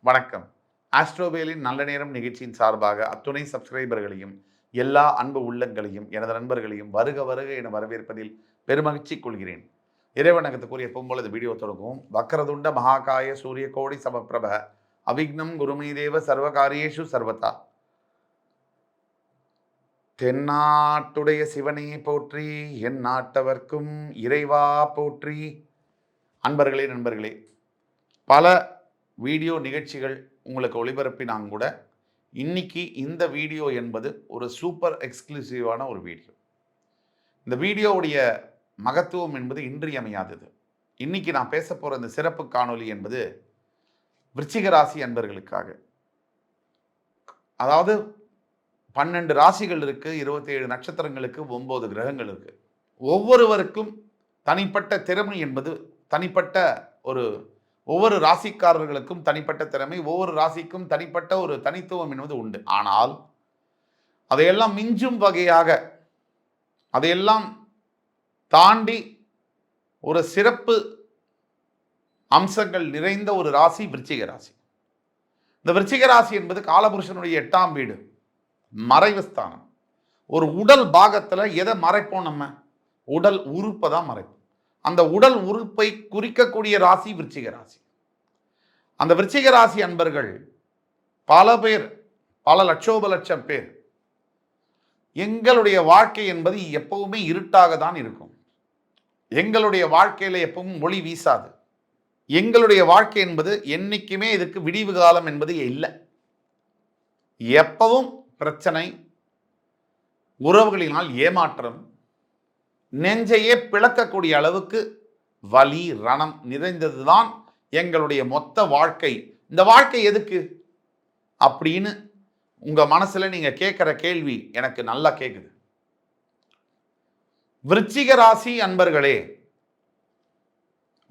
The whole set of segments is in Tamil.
வணக்கம். ஆஸ்ட்ரோவேலின் நல்ல நேரம் நிகழ்ச்சியின் சார்பாக அத்துணை சப்ஸ்கிரைபர்களையும், எல்லா அன்பு உள்ளங்களையும், எனது நண்பர்களையும் வருக வருக என வரவேற்பதில் பெருமகிழ்ச்சி கொள்கிறேன். இறைவணக்கத்துக்குரிய எப்பவும் போல இந்த வீடியோ தொடங்கும். வக்கரதுண்ட மகாகாய சூரிய கோடி சமப்பிரப அவிக்னம் குருமீதேவ சர்வகாரியேஷு சர்வதா. தென்னாட்டுடைய சிவனே போற்றி, என் நாட்டவர்க்கும் இறைவா போற்றி. அன்பர்களே, நண்பர்களே, பல வீடியோ நிகழ்ச்சிகள் உங்களுக்கு ஒளிபரப்பினாங்க கூட இன்னைக்கு இந்த வீடியோ என்பது ஒரு சூப்பர் எக்ஸ்க்ளூசிவான ஒரு வீடியோ. இந்த வீடியோவுடைய மகத்துவம் என்பது இன்றியமையாதது. இன்னைக்கு நான் பேச போகிற இந்த சிறப்பு காணொலி என்பது விருச்சிக ராசி அன்பர்களுக்காக. அதாவது 12 ராசிகள் இருக்கு, 27 நட்சத்திரங்களுக்கு 9 கிரகங்கள் இருக்கு. ஒவ்வொருவருக்கும் தனிப்பட்ட திறமை என்பது தனிப்பட்ட ஒவ்வொரு ராசிக்காரர்களுக்கும் தனிப்பட்ட திறமை, ஒவ்வொரு ராசிக்கும் தனிப்பட்ட ஒரு தனித்துவம் என்பது உண்டு. ஆனால் அதையெல்லாம் மிஞ்சும் வகையாக, அதையெல்லாம் தாண்டி ஒரு சிறப்பு அம்சங்கள் நிறைந்த ஒரு ராசி விருச்சிக ராசி. இந்த விருச்சிக ராசி என்பது காலபுருஷனுடைய 8ஆம் வீடு, மறைவு ஸ்தானம். ஒரு உடல் பாகத்தில் எதை மறைப்போம்? நம்ம உடல் உறுப்பை தான் மறைப்போம். அந்த உடல் உறுப்பை குறிக்கக்கூடிய ராசி விருச்சிக ராசி. அந்த விருச்சிக ராசி அன்பர்கள் பல பேர், பல லட்சோப லட்சம் பேர், எங்களுடைய வாழ்க்கை என்பது எப்பவுமே இருட்டாக தான் இருக்கும். எங்களுடைய வாழ்க்கையில எப்பவும் ஒளி வீசாது. எங்களுடைய வாழ்க்கை என்பது என்னைக்குமே இதுக்கு விடிவு காலம் என்பது இல்லை. எப்பவும் பிரச்சனை, உறவுகளினால் ஏமாற்றம், நெஞ்சையே பிளக்கக்கூடிய அளவுக்கு வலி ரணம் நிறைந்ததுதான் எங்களுடைய மொத்த வாழ்க்கை. இந்த வாழ்க்கை எதுக்கு அப்படின்னு உங்க மனசுல நீங்க கேட்கிற கேள்வி எனக்கு நல்லா கேக்குது. விருச்சிக ராசி அன்பர்களே,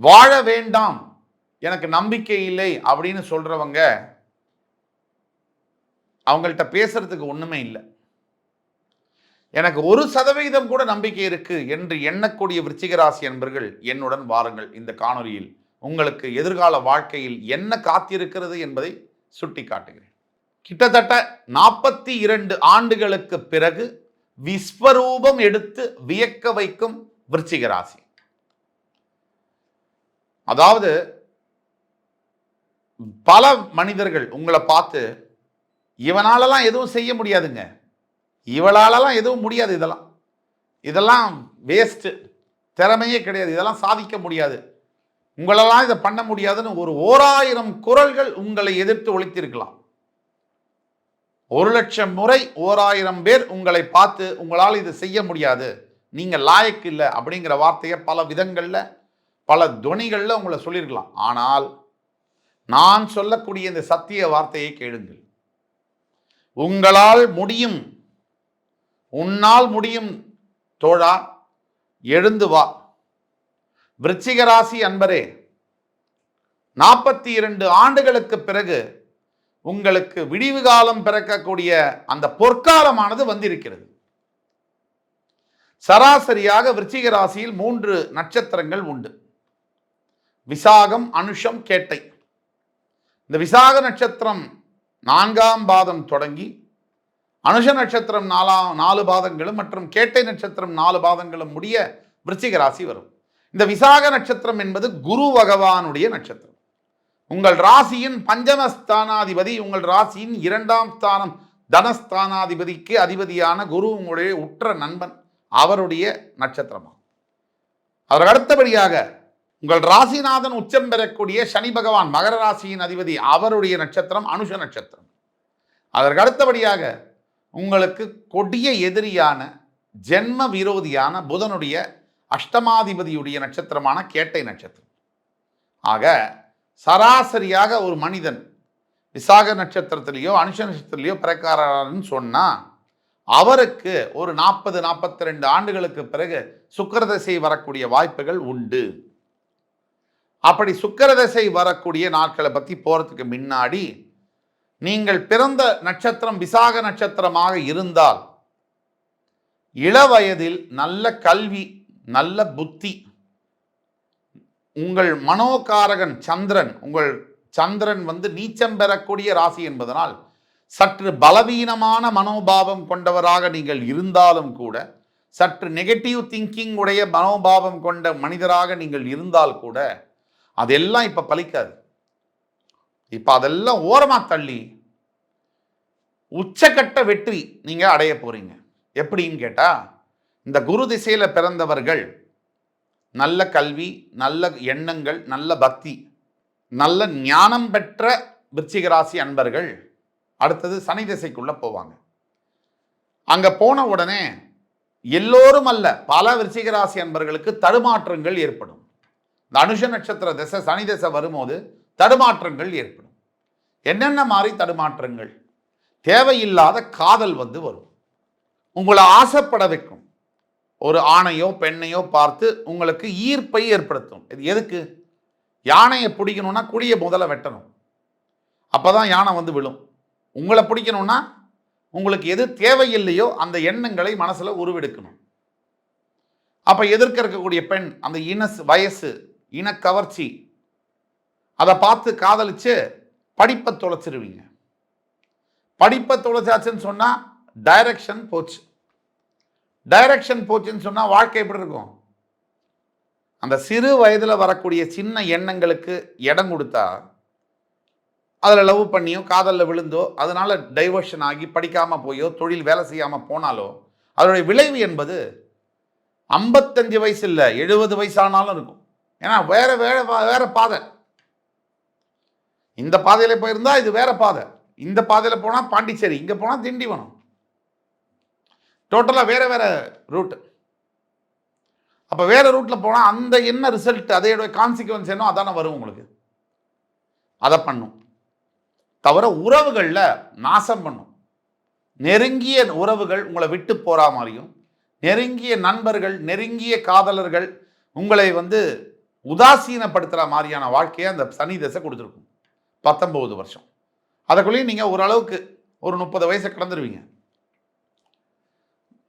வாழ வேண்டாம், எனக்கு நம்பிக்கை இல்லை அப்படின்னு சொல்றவங்க, அவங்கள்ட்ட பேசுறதுக்கு ஒண்ணுமே இல்லை. எனக்கு 1% கூட நம்பிக்கை இருக்கு என்று எண்ணக்கூடிய விருச்சிக ராசி அன்பர்கள் என்னுடன் வாருங்கள். இந்த காணொலியில் உங்களுக்கு எதிர்கால வாழ்க்கையில் என்ன காத்திருக்கிறது என்பதை சுட்டி காட்டுகிறேன். கிட்டத்தட்ட 42 ஆண்டுகளுக்கு பிறகு விஸ்வரூபம் எடுத்து வியக்க வைக்கும் விருச்சிக ராசி. அதாவது பல மனிதர்கள் உங்களை பார்த்து, இவனாலலாம் எதுவும் செய்ய முடியாதுங்க, இவளாலலாம் எதுவும் முடியாது, இதெல்லாம் வேஸ்ட், திறமையே கிடையாது, இதெல்லாம் சாதிக்க முடியாது, உங்களெல்லாம் இதை பண்ண முடியாதுன்னு ஒரு 1000 குரல்கள் உங்களை எதிர்த்து ஒலித்திருக்கலாம். 1,00,000 முறை 1000 பேர் உங்களை பார்த்து உங்களால் இது செய்ய முடியாது, நீங்க லாயக்கு இல்லை அப்படிங்கிற வார்த்தையை பல விதங்கள்ல பல துணிகள்ல உங்களை சொல்லியிருக்கலாம். ஆனால் நான் சொல்லக்கூடிய இந்த சத்திய வார்த்தையை கேளுங்கள். உங்களால் முடியும், உன்னால் முடியும் தோழா, எழுந்து வா. விருச்சிக ராசி அன்பரே, 42 ஆண்டுகளுக்கு பிறகு உங்களுக்கு விடிவு காலம் பிறக்கக்கூடிய அந்த பொற்காலமானது வந்திருக்கிறது. சராசரியாக விருச்சிக ராசியில் 3 நட்சத்திரங்கள் உண்டு. விசாகம், அனுஷம், கேட்டை. இந்த விசாக நட்சத்திரம் 4ஆம் பாதம் தொடங்கி அனுஷ நட்சத்திரம் 4 பாதங்களும் மற்றும் கேட்டை நட்சத்திரம் 4 பாதங்களும் முடிய விருச்சிக ராசி வரும். இந்த விசாக நட்சத்திரம் என்பது குரு பகவானுடைய நட்சத்திரம். உங்கள் ராசியின் பஞ்சமஸ்தானாதிபதி, உங்கள் ராசியின் 2ஆம் ஸ்தானம் தனஸ்தானாதிபதிக்கு அதிபதியான குரு உங்களுடைய உற்ற நண்பன், அவருடைய நட்சத்திரமாகும். அதற்கு அடுத்தபடியாக உங்கள் ராசிநாதன் உச்சம் பெறக்கூடிய சனி பகவான் மகர ராசியின் அதிபதி, அவருடைய நட்சத்திரம் அனுஷ நட்சத்திரம். அதற்கு அடுத்தபடியாக உங்களுக்கு கொடிய எதிரியான ஜென்ம விரோதியான புதனுடைய அஷ்டமாதிபதியுடைய நட்சத்திரமான கேட்டை நட்சத்திரம். ஆக சராசரியாக ஒரு மனிதன் விசாக நட்சத்திரத்திலேயோ அனுஷ நட்சத்திரத்திலேயோ பிறக்காரன்னு சொன்னா அவருக்கு ஒரு 40-42 ஆண்டுகளுக்கு பிறகு சுக்கிரதசை வரக்கூடிய வாய்ப்புகள் உண்டு. அப்படி சுக்கிரதசை வரக்கூடிய நாட்களை பற்றி போறதுக்கு முன்னாடி, நீங்கள் பிறந்த நட்சத்திரம் விசாக நட்சத்திரமாக இருந்தால் இளவயதில் நல்ல கல்வி, நல்ல புத்தி, உங்கள் மனோகாரகன் சந்திரன் உங்கள் சந்திரன் வந்து நீச்சம் பெறக்கூடிய ராசி என்பதனால் சற்று பலவீனமான மனோபாவம் கொண்டவராக நீங்கள் இருந்தாலும் கூட, சற்று நெகட்டிவ் திங்கிங் உடைய மனோபாவம் கொண்ட மனிதராக நீங்கள் இருந்தால் கூட அதெல்லாம் இப்ப பலிக்காது. இப்ப அதெல்லாம் ஓரமா தள்ளி உச்சக்கட்ட வெற்றி நீங்க அடைய போறீங்க. எப்படின்னு கேட்டா, இந்த குரு திசையில பிறந்தவர்கள் நல்ல கல்வி, நல்ல எண்ணங்கள், நல்ல பக்தி, நல்ல ஞானம் பெற்ற விருச்சிக ராசி அன்பர்கள் அடுத்தது சனி திசைக்குள்ள போவாங்க. அங்க போன உடனே எல்லோரும் அல்ல, பல விருச்சிக ராசி அன்பர்களுக்கு தடுமாற்றங்கள் ஏற்படும். இந்த அனுஷ நட்சத்திர திசை சனி திசை வரும்போது தடுமாற்றங்கள் ஏற்படும். என்னென்ன மாதிரி தடுமாற்றங்கள்? தேவையில்லாத காதல் வந்து வரும். உங்களை ஆசைப்பட வைக்கும். ஒரு ஆணையோ பெண்ணையோ பார்த்து உங்களுக்கு ஈர்ப்பை ஏற்படுத்தும். இது எதுக்கு? யானையை பிடிக்கணும்னா குடியை முதல்ல வெட்டணும், அப்பதான் யானை வந்து விழும். உங்களை பிடிக்கணும்னா உங்களுக்கு எது தேவையில்லையோ அந்த எண்ணங்களை மனசுல உருவெடுக்கணும். அப்ப எதிர்க்க இருக்கக்கூடிய பெண் அந்த வயசு, இனக்கவர்ச்சி, அதை பார்த்து காதலிச்சு படிப்பை தொலைச்சிருவீங்க. படிப்பை தொலைச்சாச்சுன்னு சொன்னா டைரக்ஷன் போச்சு. டைரக்ஷன் போச்சுன்னு சொன்னா வாழ்க்கை எப்படி இருக்கும்? அந்த சிறு வயதுல வரக்கூடிய சின்ன எண்ணங்களுக்கு இடம் கொடுத்தா, அதில் லவ் பண்ணியோ காதலில் விழுந்தோ அதனால டைவர்ஷன் ஆகி படிக்காம போயோ தொழில் வேலை செய்யாம போனாலோ அதனுடைய விளைவு என்பது 55 வயசு இல்லை 70 வயசானாலும் இருக்கும். ஏன்னா வேற வேற வேற பாதை. இந்த பாதையில போயிருந்தா இது வேற பாதை, இந்த பாதையில போனா பாண்டிச்சேரி, இங்க போனா திண்டிவனம், டோட்டலா வேற வேற ரூட். அப்ப வேற ரூட்ல போனா அந்த என்ன ரிசல்ட், அதோட கான்சிக்வன்ஸ் என்ன அதான வரும் உங்களுக்கு. அதை பண்ணும். தவிர உறவுகள்ல நாசம் பண்ணும். நெருங்கிய உறவுகள் உங்களை விட்டு போறா மாதிரியும், நெருங்கிய நண்பர்கள், நெருங்கிய காதலர்கள் உங்களை வந்து உதாசீனப்படுத்துற மாதிரியான வாழ்க்கையை அந்த சனி தசை கொடுத்துருக்கும். 19 வருஷம். அதுக்குள்ளேயும் நீங்க ஓரளவுக்கு ஒரு 30 வயசை கடந்துருவீங்க.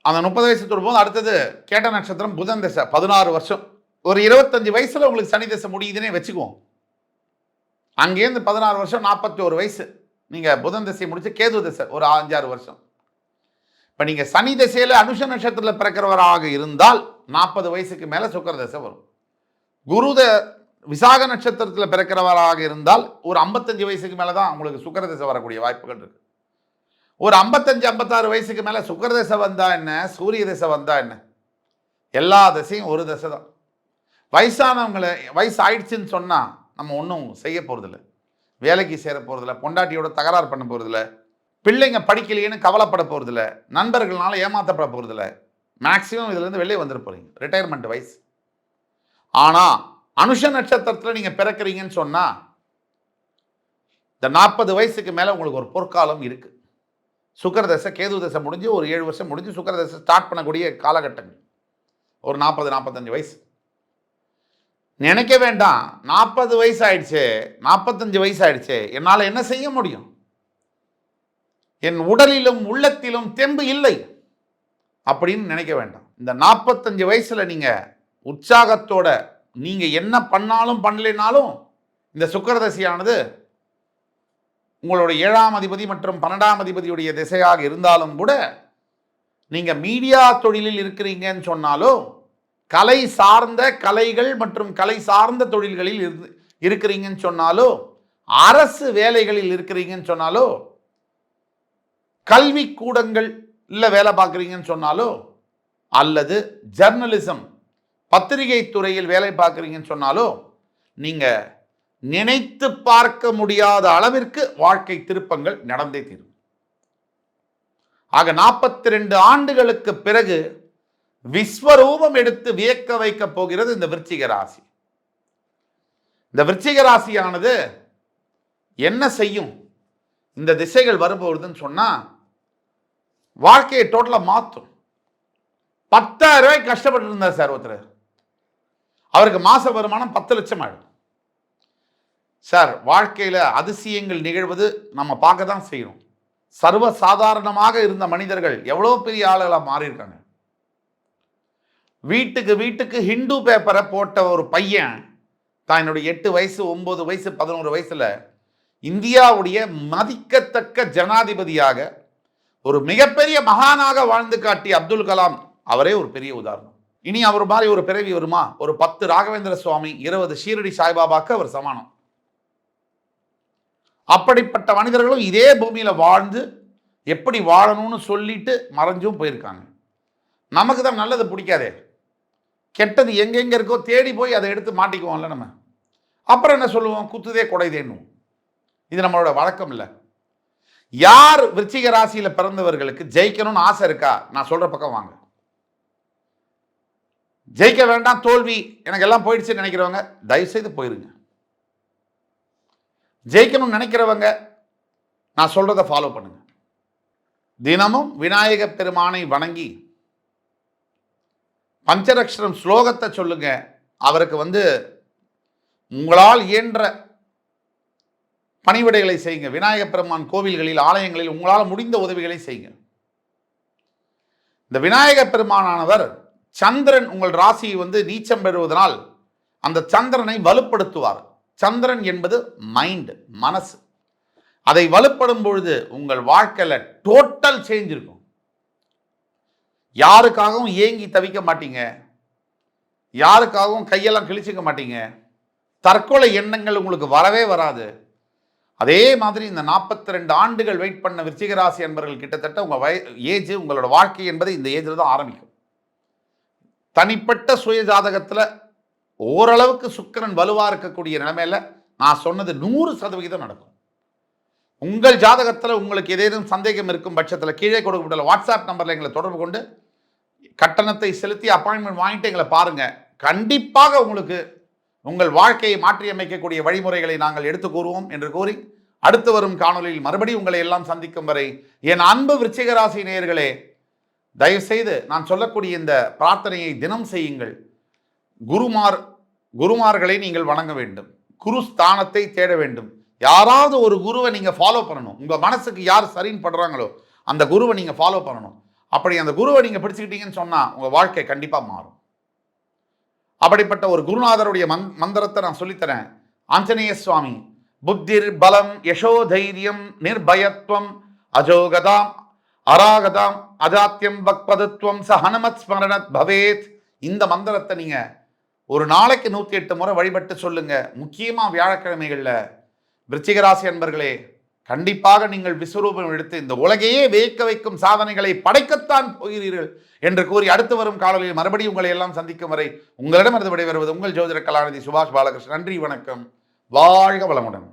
அந்த 30 வயசு தொடும்போது அடுத்தது கேட்ட நட்சத்திரம் புதன் தசை 16 வருஷம். ஒரு 25 வயசுல உங்களுக்கு சனி தசை முடியுதுன்னே வச்சுக்குவோம். அங்கேருந்து 16 வருஷம் 41 வயசு நீங்க புதன் திசை முடிச்சு கேது திசை ஒரு 5-6 வருஷம். இப்ப நீங்க சனி திசையில அனுஷ நட்சத்திரத்தில் பிறக்கிறவராக இருந்தால் 40 வயசுக்கு மேல சுக்கிர திசை வரும். குரு விசாக நட்சத்திரத்தில் பிறக்கிறவராக இருந்தால் ஒரு 55 வயசுக்கு மேலதான் உங்களுக்கு சுக்கிர திசை வரக்கூடிய வாய்ப்புகள் இருக்கு. ஒரு 55-56 வயசுக்கு மேல சுக்கிர திசை வந்தா என்ன, சூரிய திசை வந்தா என்ன, எல்லா திசையும் ஒரு திசை தான். வயசானவங்களை வயசு ஆயிடுச்சுன்னு சொன்னா நம்ம ஒன்றும் செய்ய போகிறதில்ல, வேலைக்கு சேர போகிறதில்ல, பொண்டாட்டியோட தகராறு பண்ண போகிறதில்ல, பிள்ளைங்க படிக்கலையேன்னு கவலைப்பட போகிறதில்ல, நண்பர்களால் ஏமாற்றப்பட போகிறதில்ல. மேக்சிமம் இதுலேருந்து வெளியே வந்துட போகிறீங்க, ரிட்டையர்மெண்ட் வயசு. ஆனால் அனுஷ நட்சத்திரத்தில் நீங்கள் பிறக்கிறீங்கன்னு சொன்னால் இந்த 40 வயசுக்கு மேலே உங்களுக்கு ஒரு பொற்காலம் இருக்குது. சுக்கிர தசை கேது தசை முடிஞ்சு ஒரு 7 வருஷம் முடிஞ்சு சுக்கிர தசை ஸ்டார்ட் பண்ணக்கூடிய காலகட்டங்கள் ஒரு 40-45 வயசு. நினைக்க வேண்டாம் 40 வயசு ஆயிடுச்சு 45 வயசு ஆயிடுச்சு என்னால் என்ன செய்ய முடியும், என் உடலிலும் உள்ளத்திலும் தெம்பு இல்லை அப்படின்னு நினைக்க வேண்டாம். இந்த 45 வயசுல நீங்க உற்சாகத்தோட நீங்க என்ன பண்ணாலும் பண்ணலைனாலும் இந்த சுக்கிர தசையானது உங்களுடைய 7ஆம் அதிபதி மற்றும் 12ஆம் அதிபதியுடைய திசையாக இருந்தாலும் கூட நீங்க மீடியா தொழிலில் இருக்கிறீங்கன்னு சொன்னாலும், கலை சார்ந்த கலைகள் மற்றும் கலை சார்ந்த தொழில்களில் இருக்கிறீங்கன்னு சொன்னாலோ, அரசு வேலைகளில் இருக்கிறீங்கன்னு சொன்னாலோ, கல்வி கூடங்கள் இல்லை வேலை பார்க்குறீங்கன்னு சொன்னாலோ, அல்லது ஜர்னலிசம் பத்திரிகை துறையில் வேலை பார்க்குறீங்கன்னு சொன்னாலோ, நீங்க நினைத்து பார்க்க முடியாத அளவிற்கு வாழ்க்கை திருப்பங்கள் நடந்தே தீரும். ஆக 42 ஆண்டுகளுக்கு பிறகு விஸ்வரூபம் எடுத்து வியக்க வைக்க போகிறது இந்த விருச்சிக ராசி. இந்த விருச்சிக ராசியானது என்ன செய்யும் இந்த திசைகள் வரும்போதுன்னு சொன்னா, வாழ்க்கையை டோட்டலா மாற்றும். 10,000 ரூபாய்க்கு கஷ்டப்பட்டு இருந்தார் சார் ஒருத்தர், அவருக்கு மாச வருமானம் 10 லட்சம் ஆயிடும். சார் வாழ்க்கையில அதிசயங்கள் நிகழ்வது நம்ம பார்க்க தான் செய்யணும். சர்வ சாதாரணமாக இருந்த மனிதர்கள் எவ்வளவு பெரிய ஆளுகளாக மாறி இருக்காங்க. வீட்டுக்கு வீட்டுக்கு ஹிந்து பேப்பரை போட்ட ஒரு பையன் தான் என்னுடைய 8 வயசு 9 வயசு 11 வயசுல இந்தியாவுடைய மதிக்கத்தக்க ஜனாதிபதியாக ஒரு மிகப்பெரிய மகானாக வாழ்ந்து காட்டிய அப்துல் கலாம் அவரே ஒரு பெரிய உதாரணம். இனி அவர் மாதிரி ஒரு பிறவி வருமா? ஒரு 10 ராகவேந்திர சுவாமி, 20 ஷீரடி சாய்பாபாக்கு அவர் சமானம். அப்படிப்பட்ட மனிதர்களும் இதே பூமியில வாழ்ந்து எப்படி வாழணும்னு சொல்லிட்டு மறைஞ்சும் போயிருக்காங்க. நமக்கு தான் நல்லது பிடிக்காதே, கெட்டது எங்கெங்க இருக்கோ தேடி போய் அதை எடுத்து மாட்டிக்குவோம்ல நம்ம. அப்புறம் என்ன சொல்லுவோம்? குத்துதே கொடைதேன்னும். இது நம்மளோட வழக்கம் இல்லை. யார் விருச்சிக ராசியில பிறந்தவர்களுக்கு ஜெயிக்கணும்னு ஆசை இருக்கா? நான் சொல்ற பக்கம் வாங்க. ஜெயிக்க வேண்டாம், தோல்வி எனக்கு எல்லாம் போயிடுச்சுன்னு நினைக்கிறவங்க தயவுசெய்து போயிருங்க. ஜெயிக்கணும்னு நினைக்கிறவங்க நான் சொல்றதை ஃபாலோ பண்ணுங்க. தினமும் விநாயக பெருமானை வணங்கி பஞ்சரக்ஷரம் ஸ்லோகத்தை சொல்லுங்க. அவருக்கு உங்களால் இயன்ற பணிவிடைகளை செய்யுங்க. விநாயக பெருமான் கோவில்களில், ஆலயங்களில் உங்களால் முடிந்த உதவிகளை செய்யுங்க. இந்த விநாயக பெருமானானவர் சந்திரன் உங்கள் ராசியை நீச்சம் பெறுவதனால் அந்த சந்திரனை வலுப்படுத்துவார். சந்திரன் என்பது மைண்ட், மனசு. அதை வலுப்படும் பொழுது உங்கள் வாழ்க்கையில டோட்டல் சேஞ்ச் இருக்கும். யாருக்காகவும் ஏங்கி தவிக்க மாட்டீங்க, யாருக்காகவும் கையெல்லாம் கிழிச்சுக்க மாட்டீங்க, தற்கொலை எண்ணங்கள் உங்களுக்கு வரவே வராது. அதே மாதிரி இந்த 42 ஆண்டுகள் வெயிட் பண்ண விருச்சிக ராசி என்பவர்கள் கிட்டத்தட்ட உங்கள் ஏஜ், உங்களோட வாழ்க்கை என்பது இந்த ஏஜில் தான் ஆரம்பிக்கும். தனிப்பட்ட சுய ஜாதகத்தில் ஓரளவுக்கு சுக்கிரன் வலுவாக இருக்கக்கூடிய நிலைமையில் நான் சொன்னது 100% நடக்கும். உங்கள் ஜாதகத்தில் உங்களுக்கு ஏதேனும் சந்தேகம் இருக்கும் பட்சத்தில் கீழே கொடுக்கப்பட்டுள்ள வாட்ஸ்அப் நம்பரில் எங்களை தொடர்பு கொண்டு கட்டணத்தை செலுத்தி அப்பாயின்மெண்ட் வாங்கிட்டு எங்களை பாருங்கள். கண்டிப்பாக உங்களுக்கு உங்கள் வாழ்க்கையை மாற்றியமைக்கக்கூடிய வழிமுறைகளை நாங்கள் எடுத்து கூறுவோம் என்று கூறி, அடுத்து வரும் காணொலியில் மறுபடியும் உங்களை எல்லாம் சந்திக்கும் வரை என் அன்பு விருச்சிக ராசி நேயர்களே, தயவுசெய்து நான் சொல்லக்கூடிய இந்த பிரார்த்தனையை தினம் செய்யுங்கள். குருமார்களை நீங்கள் வணங்க வேண்டும். குரு ஸ்தானத்தை தேட வேண்டும். யாராவது ஒரு குருவை நீங்கள் ஃபாலோ பண்ணணும். உங்கள் மனசுக்கு யார் சரின்னு படுறாங்களோ அந்த குருவை நீங்கள் ஃபாலோ பண்ணணும். அப்படி அந்த குருவை நீங்கள் பிடிச்சிக்கிட்டீங்கன்னு சொன்னால் உங்கள் வாழ்க்கை கண்டிப்பாக மாறும். அப்படிப்பட்ட ஒரு குருநாதருடைய மந்திரத்தை நான் சொல்லித்தரேன். ஆஞ்சநேய சுவாமி, புத்திர் பலம் யசோ தைரியம் நிர்பயத்வம் அஜோகதாம் அராகதாம் அஜாத்தியம் பக்பதுத்வம் ச ஹனுமத் ஸ்மரணத் பவேத். இந்த மந்திரத்தை நீங்க ஒரு நாளைக்கு 108 முறை வழிபட்டு சொல்லுங்க. முக்கியமா வியாழக்கிழமைகள்ல விருச்சிக ராசி அன்பர்களே, கண்டிப்பாக நீங்கள் விஸ்வரூபம் எடுத்து இந்த உலகையே வியக்க வைக்கும் சாதனைகளை படைக்கத்தான் போகிறீர்கள் என்று கூறி, அடுத்து வரும் காணொலியில் மறுபடியும் உங்களை எல்லாம் சந்திக்கும் வரை உங்களிடமிருந்து விடைபெறுவது உங்கள் ஜோதிட கலாநிதி சுபாஷ் பாலகிருஷ்ணன். நன்றி, வணக்கம், வாழ்க வளமுடன்.